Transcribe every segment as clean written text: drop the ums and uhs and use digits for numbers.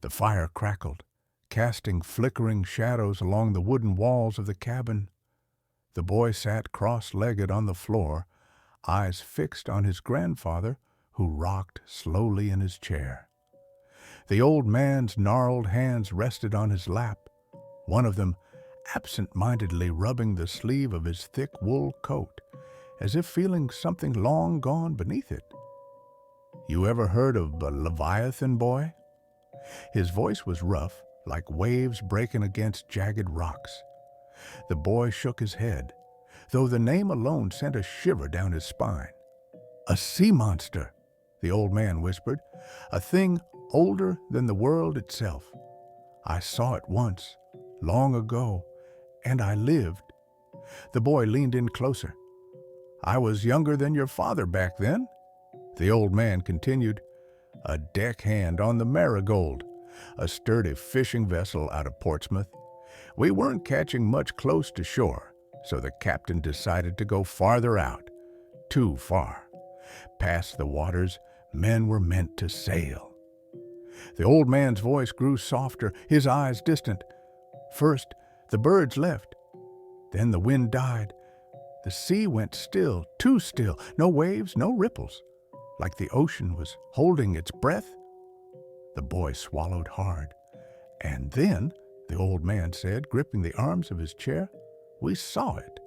The fire crackled, casting flickering shadows along the wooden walls of the cabin. The boy sat cross-legged on the floor, eyes fixed on his grandfather, who rocked slowly in his chair. The old man's gnarled hands rested on his lap, one of them absent-mindedly rubbing the sleeve of his thick wool coat, as if feeling something long gone beneath it. "You ever heard of a Leviathan, boy?" His voice was rough, like waves breaking against jagged rocks. The boy shook his head, though the name alone sent a shiver down his spine. "A sea monster," the old man whispered, "a thing older than the world itself. I saw it once, long ago, and I lived." The boy leaned in closer. "I was younger than your father back then," the old man continued. "A deckhand on the Marigold, a sturdy fishing vessel out of Portsmouth. We weren't catching much close to shore, so the captain decided to go farther out. Too far. Past the waters men were meant to sail." The old man's voice grew softer, his eyes distant. "First, the birds left. Then the wind died. The sea went still, too still. No waves, no ripples. Like the ocean was holding its breath." The boy swallowed hard. "And then," the old man said, gripping the arms of his chair, "we saw it."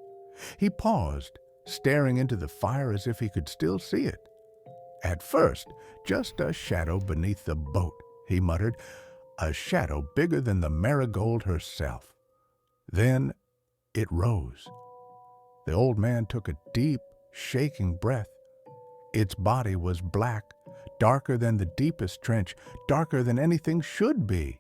He paused, staring into the fire as if he could still see it. "At first, just a shadow beneath the boat," he muttered, "a shadow bigger than the Marigold herself. Then it rose." The old man took a deep, shaking breath. Its body was black, darker than the deepest trench, darker than anything should be.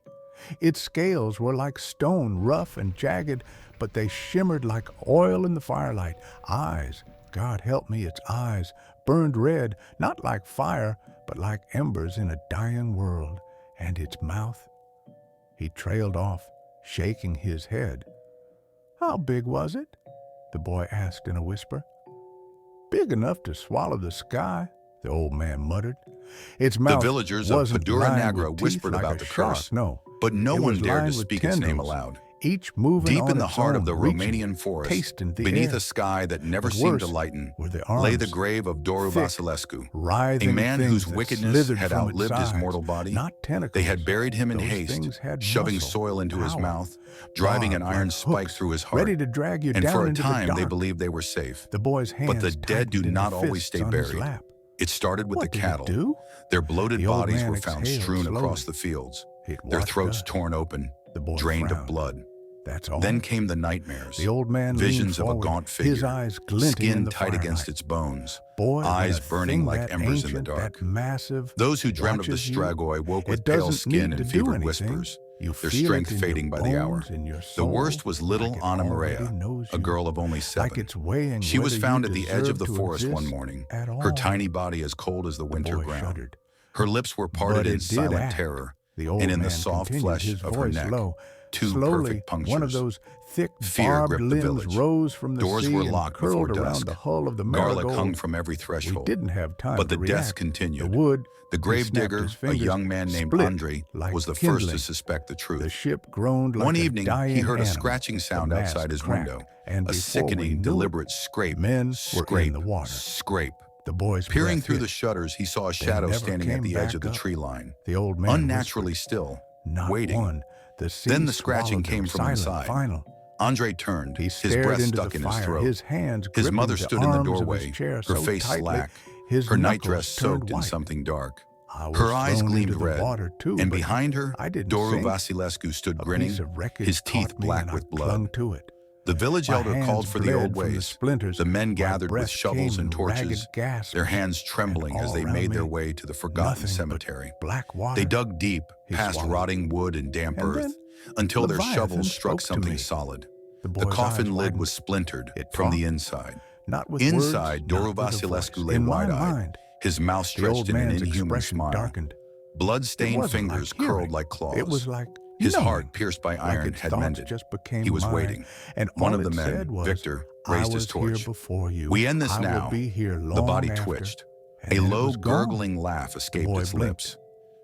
Its scales were like stone, rough and jagged, but they shimmered like oil in the firelight. Eyes, God help me, its eyes, burned red, not like fire, but like embers in a dying world. And its mouth? He trailed off, shaking his head. "How big was it?" the boy asked in a whisper. "Big enough to swallow the sky," the old man muttered. Its The mouth villagers of wasn't Padura lined Nagra with teeth whispered like about a the shark, curse, no. but no It one was dared to lined with speak its name tendrils, aloud. each moving Deep on in the its heart of own, the reaching, Romanian forest, tasting the beneath air. a sky that never But seemed to worse lighten, were the lay the arms, grave of Doru thick, Vasilescu, a writhing man things whose that wickedness slithered had from its outlived his sides. mortal body. Not tentacles. They had buried him in Those haste, things had shoving muscle, soil into his power, mouth, driving an barbed iron like spike hooks, through his heart. ready to drag you And down for a into time the they dark. believed they were safe. The boy's hands But the dead do tightened not into always fists stay on his buried. lap. It started with What the did it cattle. do? Their bloated The old bodies man were found exhaled strewn slowly. across the fields, It their watched throats us. torn open, The boy drained frowned. of blood. That's all. Then came the nightmares, The old man visions leaned of a forward, gaunt figure, his eyes glinting in skin the tight firelight. against its bones, Boy, when eyes a burning thing like that embers in the ancient, dark. that massive, Those who dreamt of the watches you, Stragoi woke with it pale doesn't skin need to and do fevered anything. whispers, You their feel strength it in your fading by the hour. bones, in your The soul, worst was little like it Anna already Maria, knows a you, girl of only like 7. it's weighing She was whether found you at the edge of the deserve to forest one exist morning, at all. her tiny body as cold as the winter boy ground. shuddered. Her lips were But parted in it did silent act. terror, The old and in man the soft continued, flesh his of her voice neck, low. 2 Slowly, perfect punctures. one of those thick, Fear barbed gripped the limbs village. rose from the Doors sea were and locked curled before around dusk. the hull of the Garlic Marigold. hung from every We threshold. didn't have time But to the deaths react. continued. The wood, The he grave snapped digger, his a fingers, young man named split Andre, like was the kindling. first to suspect the The truth. ship groaned like One a evening, dying he heard a animal. scratching sound The mast outside his cracked, window, and a before we sickening, knew deliberate it, scrape, men were scrape, in the water. scrape. The boy's Peering breath through hit. the shutters, he saw a They shadow never standing at came the edge back of the up. tree line, The old man unnaturally whispered, still, "Not waiting. one." The sea Then the scratching swallowed came them, from silent, inside. Final. Andre turned, He his stared breath into stuck the in fire, his throat. his hands His gripping mother the stood in the arms of doorway, his chair her so face tightly, slack, his her knuckles nightdress turned soaked in white. something dark. I was Her eyes thrown gleamed into the red, water too, and but behind her, I didn't Doru sink. Vasilescu stood A grinning, piece of wreckage his teeth caught me black and with I blood. clung to it. The village My elder hands called for the bled old from the ways. splinters. The men My gathered with breath shovels came and in ragged torches, gasps, their hands trembling and as all they around made their me, way to the forgotten nothing but cemetery. black water. They dug deep, He past swallowed. rotting wood and damp And earth, then until their Leviathan shovels struck spoke to something me. solid. The The boy's coffin eyes lid widened. was splintered It from the talked. inside. Not with Inside, words, Doru not with a Vasilescu voice. lay In my wide-eyed, mind, his mouth the stretched old in an man's inhuman expression smile. darkened. It Blood-stained wasn't fingers like hearing. curled like claws. It was like His knowing, heart, pierced by like iron, its had thoughts mended. just became He was mine, waiting. and One all of the it men, said was, Victor, "I raised his was torch. here before you. We end this I now. will be here long The body after." twitched. And A then it low, was gone. gurgling laugh escaped boy its blinked. lips.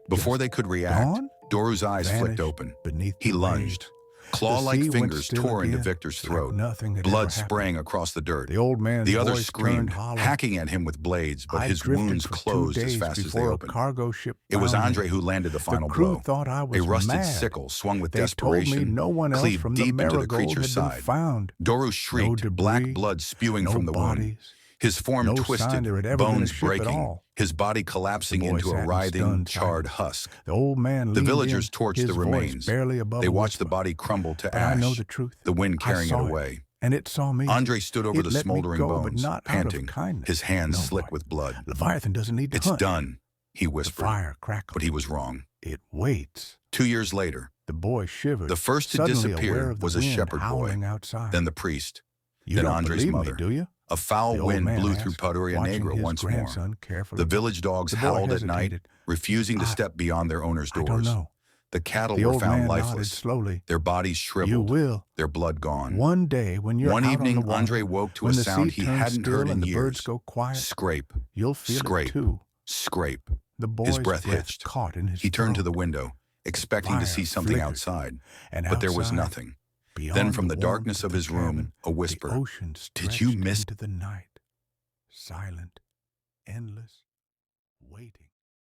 Before they could react, Gone? Doru's eyes flicked vanished open. beneath He the lunged. waves. Claw-like The sea went fingers still tore into again, Victor's like throat. nothing had Blood ever happened. sprang across the dirt. The old man's The other voice screamed, turned hollow. hacking at him with blades, but I his drifted wounds for 2 closed as days fast as they before a opened. cargo ship It was found me. Andre who landed the final The crew blow. thought I was A rusted mad. sickle swung with They told me desperation, no one else cleaved from the deep into the Marigold creature's had been side. found. Doru shrieked, No black debris, blood spewing no from the wound. bodies, His form no twisted, sign there had ever been a bones ship at breaking, all. his body collapsing The boy into a sat in writhing, stunned charred silence. husk. The old man The leaned villagers in, torched his the voice remains. barely above They a watched the whisper. body crumble to But ash, I know the truth. the wind carrying it I saw away. And it saw me. Andre stood over It the let me smoldering go, but bones, not out of panting, kindness. his hands No, slick boy. with blood. Leviathan doesn't need to It's hunt. done, he The whispered, fire crackled. but he was wrong. It waits. 2 years later, The boy shivered. the first to suddenly disappear aware of the was a wind shepherd boy, howling outside. then the priest, You then don't Andre's believe mother. me, do you? A foul The old wind man blew asked, through Paduria watching Negra his once more. grandson carefully. The village dogs The boy howled at night, hesitated. refusing to I- step beyond their owner's I don't doors. know. The cattle The were old found man nodded lifeless, slowly. their bodies You shriveled, will. their blood gone. One day when you're One out evening, on the water, Andre woke to a when the sound sea he turns hadn't still heard in and the years. birds go quiet, Scrape, you'll feel scrape, it too. scrape. The boy's His breath hitched. caught in his He turned to throat, the window, expecting to see Fire something flickered, outside, and but there was outside, nothing. beyond Then from the warmth darkness of the his room, cabin, a whisper. The ocean Did you stretched miss into the night, silent, endless, waiting.